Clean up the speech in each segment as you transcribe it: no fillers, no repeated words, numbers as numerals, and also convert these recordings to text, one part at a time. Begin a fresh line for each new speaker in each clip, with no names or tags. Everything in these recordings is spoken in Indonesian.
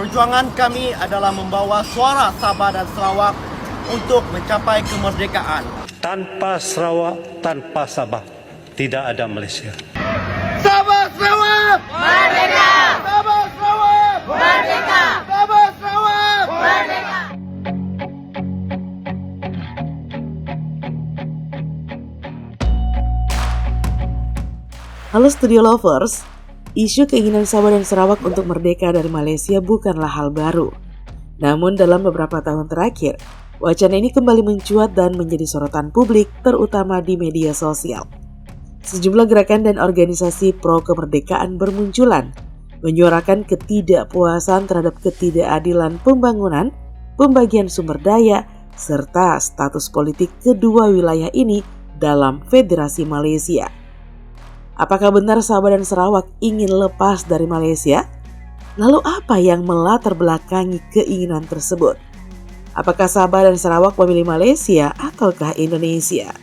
Perjuangan kami adalah membawa suara Sabah dan Sarawak untuk mencapai kemerdekaan.
Tanpa Sarawak, tanpa Sabah, tidak ada Malaysia.
Sabah Sarawak! Merdeka! Sabah Sarawak! Merdeka! Sabah Sarawak! Merdeka!
Halo Studio Lovers, isu keinginan Sabah dan Sarawak untuk merdeka dari Malaysia bukanlah hal baru. Namun dalam beberapa tahun terakhir, wacana ini kembali mencuat dan menjadi sorotan publik terutama di media sosial. Sejumlah gerakan dan organisasi pro kemerdekaan bermunculan, menyuarakan ketidakpuasan terhadap ketidakadilan pembangunan, pembagian sumber daya, serta status politik kedua wilayah ini dalam Federasi Malaysia. Apakah benar Sabah dan Sarawak ingin lepas dari Malaysia? Lalu apa yang melatar belakangi keinginan tersebut? Apakah Sabah dan Sarawak memilih Malaysia ataukah Indonesia?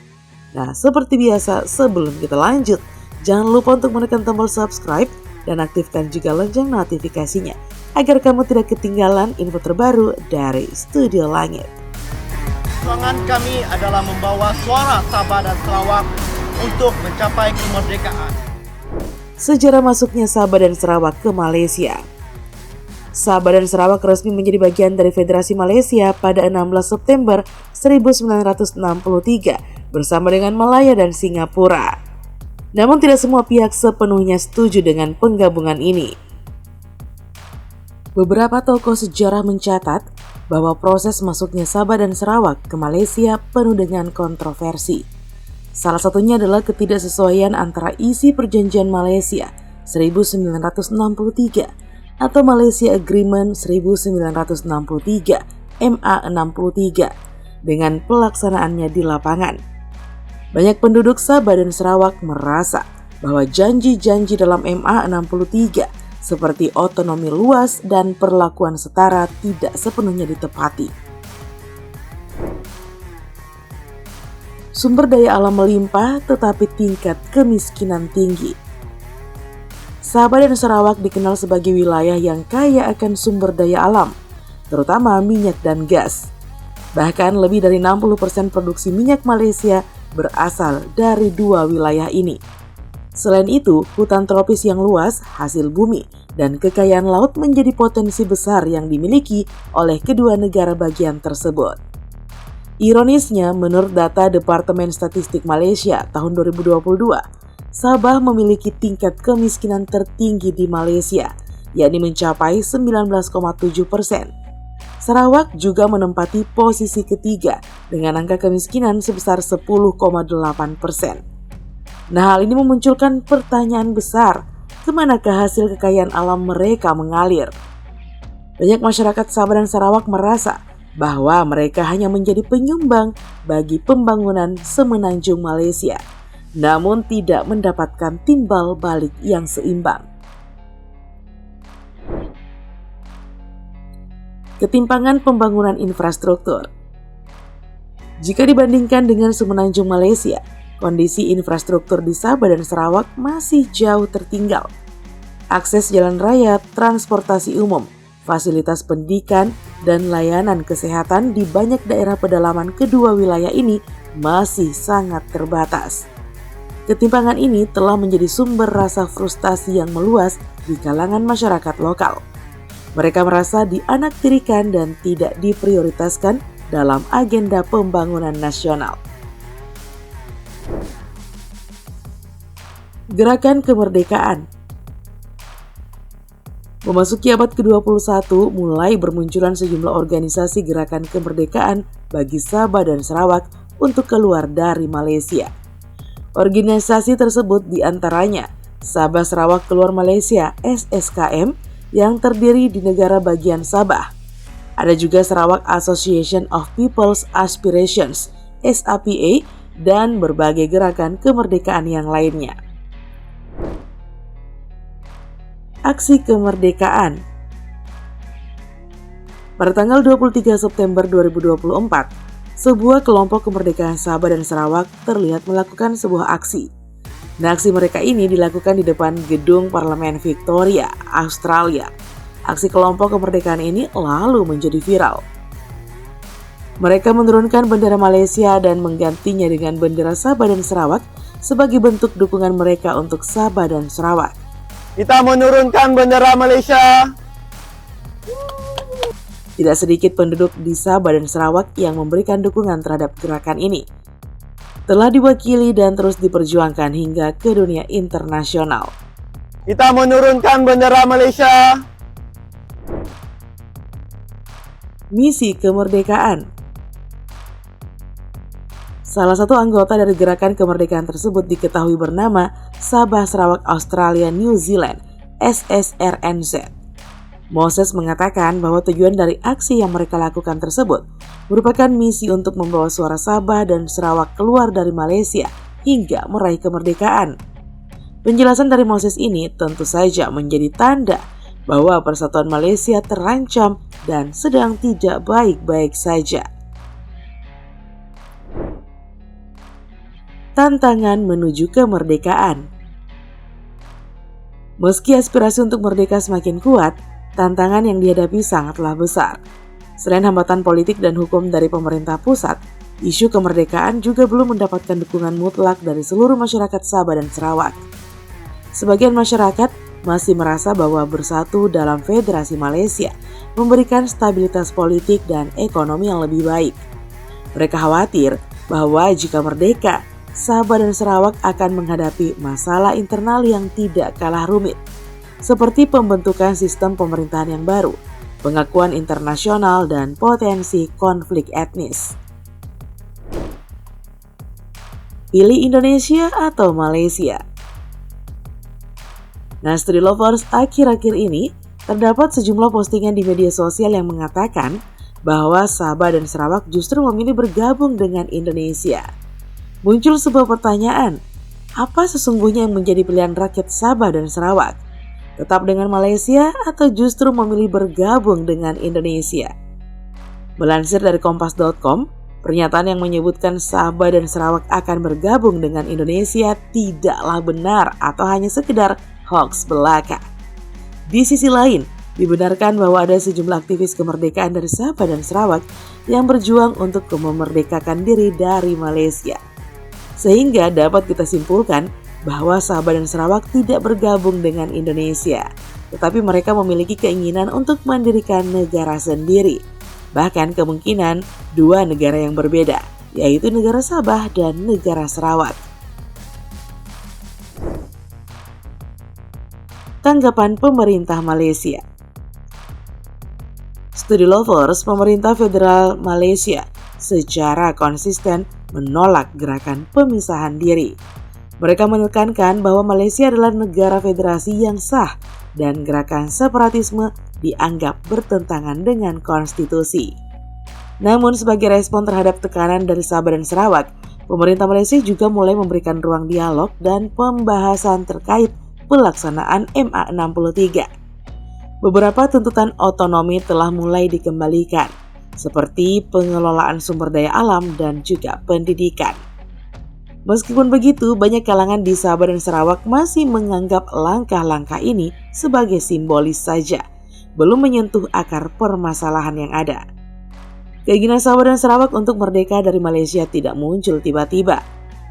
Nah, seperti biasa sebelum kita lanjut, jangan lupa untuk menekan tombol subscribe dan aktifkan juga lonceng notifikasinya agar kamu tidak ketinggalan info terbaru dari Studio Langit.
Perjuangan kami adalah membawa suara Sabah dan Sarawak untuk mencapai kemerdekaan.
Sejarah masuknya Sabah dan Sarawak ke Malaysia. Sabah dan Sarawak resmi menjadi bagian dari Federasi Malaysia pada 16 September 1963 bersama dengan Malaya dan Singapura. Namun tidak semua pihak sepenuhnya setuju dengan penggabungan ini. Beberapa tokoh sejarah mencatat bahwa proses masuknya Sabah dan Sarawak ke Malaysia penuh dengan kontroversi. Salah satunya adalah ketidaksesuaian antara isi Perjanjian Malaysia 1963 atau Malaysia Agreement 1963 MA63 dengan pelaksanaannya di lapangan. Banyak penduduk Sabah dan Sarawak merasa bahwa janji-janji dalam MA63 seperti otonomi luas dan perlakuan setara tidak sepenuhnya ditepati. Sumber daya alam melimpah tetapi tingkat kemiskinan tinggi. Sabah dan Sarawak dikenal sebagai wilayah yang kaya akan sumber daya alam, terutama minyak dan gas. Bahkan lebih dari 60% produksi minyak Malaysia berasal dari dua wilayah ini. Selain itu, hutan tropis yang luas, hasil bumi, dan kekayaan laut menjadi potensi besar yang dimiliki oleh kedua negara bagian tersebut. Ironisnya, menurut data Departemen Statistik Malaysia tahun 2022, Sabah memiliki tingkat kemiskinan tertinggi di Malaysia, yakni mencapai 19,7%. Sarawak juga menempati posisi ketiga dengan angka kemiskinan sebesar 10,8%. Nah, hal ini memunculkan pertanyaan besar, kemanakah hasil kekayaan alam mereka mengalir? Banyak masyarakat Sabah dan Sarawak merasa bahwa mereka hanya menjadi penyumbang bagi pembangunan semenanjung Malaysia, namun tidak mendapatkan timbal balik yang seimbang. Ketimpangan pembangunan infrastruktur. Jika dibandingkan dengan semenanjung Malaysia, kondisi infrastruktur di Sabah dan Sarawak masih jauh tertinggal. Akses jalan raya, transportasi umum, fasilitas pendidikan, dan layanan kesehatan di banyak daerah pedalaman kedua wilayah ini masih sangat terbatas. Ketimpangan ini telah menjadi sumber rasa frustasi yang meluas di kalangan masyarakat lokal. Mereka merasa dianaktirikan dan tidak diprioritaskan dalam agenda pembangunan nasional. Gerakan Kemerdekaan. Memasuki abad ke-21, mulai bermunculan sejumlah organisasi gerakan kemerdekaan bagi Sabah dan Sarawak untuk keluar dari Malaysia. Organisasi tersebut diantaranya Sabah Sarawak Keluar Malaysia (SSKM) yang terdiri di negara bagian Sabah. Ada juga Sarawak Association of People's Aspirations (SAPA) dan berbagai gerakan kemerdekaan yang lainnya. Aksi Kemerdekaan. Pada tanggal 23 September 2024, sebuah kelompok kemerdekaan Sabah dan Sarawak terlihat melakukan sebuah aksi. Nah, aksi mereka ini dilakukan di depan gedung Parlemen Victoria, Australia. Aksi kelompok kemerdekaan ini lalu menjadi viral. Mereka menurunkan bendera Malaysia dan menggantinya dengan bendera Sabah dan Sarawak sebagai bentuk dukungan mereka untuk Sabah dan Sarawak.
Kita menurunkan bendera Malaysia.
Tidak sedikit penduduk di Sabah dan Sarawak yang memberikan dukungan terhadap gerakan ini. Telah diwakili dan terus diperjuangkan hingga ke dunia internasional.
Kita menurunkan bendera Malaysia.
Misi kemerdekaan. Salah satu anggota dari gerakan kemerdekaan tersebut diketahui bernama Sabah Sarawak Australia New Zealand SSRNZ. Moses mengatakan bahwa tujuan dari aksi yang mereka lakukan tersebut merupakan misi untuk membawa suara Sabah dan Sarawak keluar dari Malaysia hingga meraih kemerdekaan. Penjelasan dari Moses ini tentu saja menjadi tanda bahwa persatuan Malaysia terancam dan sedang tidak baik-baik saja. Tantangan menuju kemerdekaan. Meski aspirasi untuk merdeka semakin kuat, tantangan yang dihadapi sangatlah besar. Selain hambatan politik dan hukum dari pemerintah pusat, isu kemerdekaan juga belum mendapatkan dukungan mutlak dari seluruh masyarakat Sabah dan Sarawak. Sebagian masyarakat masih merasa bahwa bersatu dalam Federasi Malaysia memberikan stabilitas politik dan ekonomi yang lebih baik. Mereka khawatir bahwa jika merdeka, Sabah dan Sarawak akan menghadapi masalah internal yang tidak kalah rumit, seperti pembentukan sistem pemerintahan yang baru, pengakuan internasional, dan potensi konflik etnis. Pilih Indonesia atau Malaysia? Nah, Studi Lovers, akhir-akhir ini terdapat sejumlah postingan di media sosial yang mengatakan bahwa Sabah dan Sarawak justru memilih bergabung dengan Indonesia. Muncul sebuah pertanyaan, apa sesungguhnya yang menjadi pilihan rakyat Sabah dan Sarawak? Tetap dengan Malaysia atau justru memilih bergabung dengan Indonesia? Melansir dari Kompas.com, pernyataan yang menyebutkan Sabah dan Sarawak akan bergabung dengan Indonesia tidaklah benar atau hanya sekedar hoax belaka. Di sisi lain, dibenarkan bahwa ada sejumlah aktivis kemerdekaan dari Sabah dan Sarawak yang berjuang untuk memerdekakan diri dari Malaysia. Sehingga dapat kita simpulkan bahwa Sabah dan Sarawak tidak bergabung dengan Indonesia, tetapi mereka memiliki keinginan untuk mendirikan negara sendiri. Bahkan kemungkinan dua negara yang berbeda, yaitu negara Sabah dan negara Sarawak. Tanggapan pemerintah Malaysia. Studi Lovers, pemerintah federal Malaysia secara konsisten menolak gerakan pemisahan diri. Mereka menekankan bahwa Malaysia adalah negara federasi yang sah dan gerakan separatisme dianggap bertentangan dengan konstitusi. Namun sebagai respon terhadap tekanan dari Sabah dan Sarawak, pemerintah Malaysia juga mulai memberikan ruang dialog dan pembahasan terkait pelaksanaan MA63. Beberapa tuntutan otonomi telah mulai dikembalikan, seperti pengelolaan sumber daya alam dan juga pendidikan. Meskipun begitu, banyak kalangan di Sabah dan Sarawak masih menganggap langkah-langkah ini sebagai simbolis saja, belum menyentuh akar permasalahan yang ada. Keinginan Sabah dan Sarawak untuk merdeka dari Malaysia tidak muncul tiba-tiba.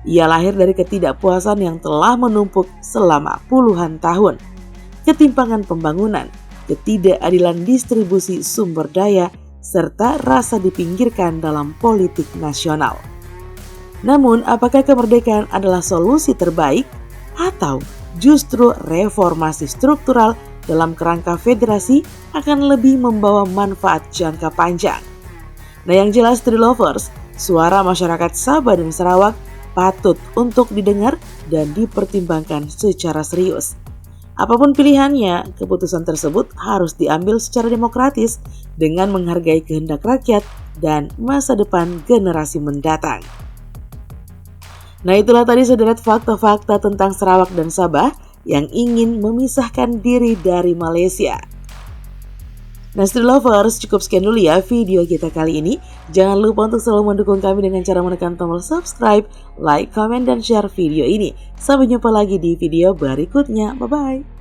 Ia lahir dari ketidakpuasan yang telah menumpuk selama puluhan tahun. Ketimpangan pembangunan, ketidakadilan distribusi sumber daya, serta rasa dipinggirkan dalam politik nasional. Namun, apakah kemerdekaan adalah solusi terbaik atau justru reformasi struktural dalam kerangka federasi akan lebih membawa manfaat jangka panjang? Nah, yang jelas Studi Lovers, suara masyarakat Sabah dan Sarawak patut untuk didengar dan dipertimbangkan secara serius. Apapun pilihannya, keputusan tersebut harus diambil secara demokratis dengan menghargai kehendak rakyat dan masa depan generasi mendatang. Nah, itulah tadi sederet fakta-fakta tentang Sarawak dan Sabah yang ingin memisahkan diri dari Malaysia. Nah, Studi Lovers, cukup sekian dulu ya video kita kali ini. Jangan lupa untuk selalu mendukung kami dengan cara menekan tombol subscribe, like, comment, dan share video ini. Sampai jumpa lagi di video berikutnya. Bye-bye.